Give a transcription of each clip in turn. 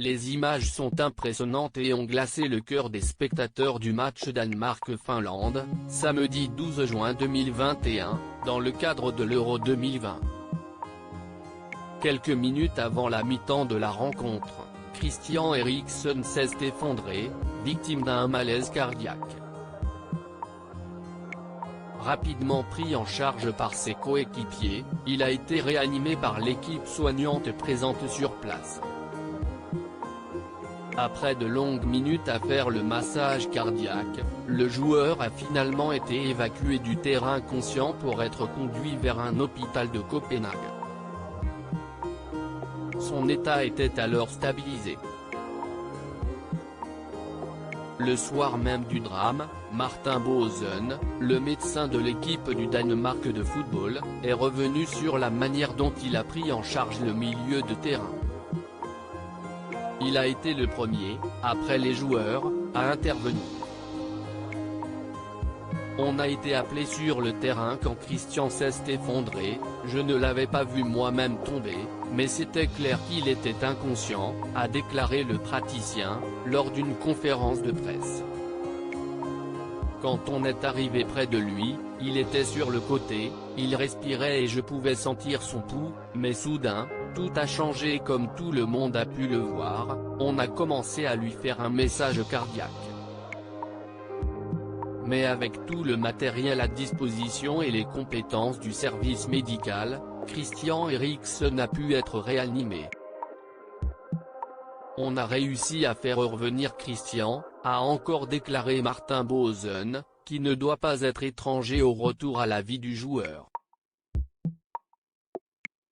Les images sont impressionnantes et ont glacé le cœur des spectateurs du match Danemark-Finlande, samedi 12 juin 2021, dans le cadre de l'Euro 2020. Quelques minutes avant la mi-temps de la rencontre, Christian Eriksen s'est effondré, victime d'un malaise cardiaque. Rapidement pris en charge par ses coéquipiers, il a été réanimé par l'équipe soignante présente sur place. Après de longues minutes à faire le massage cardiaque, le joueur a finalement été évacué du terrain conscient pour être conduit vers un hôpital de Copenhague. Son état était alors stabilisé. Le soir même du drame, Martin Boesen, le médecin de l'équipe du Danemark de football, est revenu sur la manière dont il a pris en charge le milieu de terrain. Il a été le premier, après les joueurs, à intervenir. On a été appelé sur le terrain quand Christian s'est effondré, je ne l'avais pas vu moi-même tomber, mais c'était clair qu'il était inconscient, a déclaré le praticien, lors d'une conférence de presse. Quand on est arrivé près de lui, il était sur le côté, il respirait et je pouvais sentir son pouls, mais soudain, tout a changé comme tout le monde a pu le voir, on a commencé à lui faire un massage cardiaque. Mais avec tout le matériel à disposition et les compétences du service médical, Christian Eriksen a pu être réanimé. On a réussi à faire revenir Christian, a encore déclaré Martin Boesen, qui ne doit pas être étranger au retour à la vie du joueur.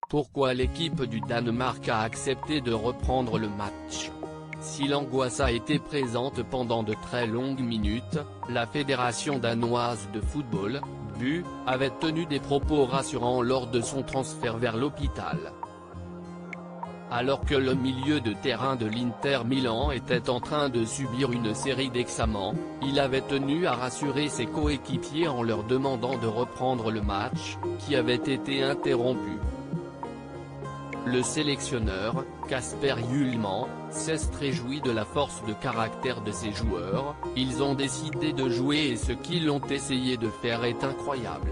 Pourquoi l'équipe du Danemark a accepté de reprendre le match? Si l'angoisse a été présente pendant de très longues minutes, la fédération danoise de football, DBU, avait tenu des propos rassurants lors de son transfert vers l'hôpital. Alors que le milieu de terrain de l'Inter Milan était en train de subir une série d'examens, il avait tenu à rassurer ses coéquipiers en leur demandant de reprendre le match, qui avait été interrompu. Le sélectionneur, Kasper Hjulmand, s'est réjoui de la force de caractère de ses joueurs, ils ont décidé de jouer et ce qu'ils ont essayé de faire est incroyable.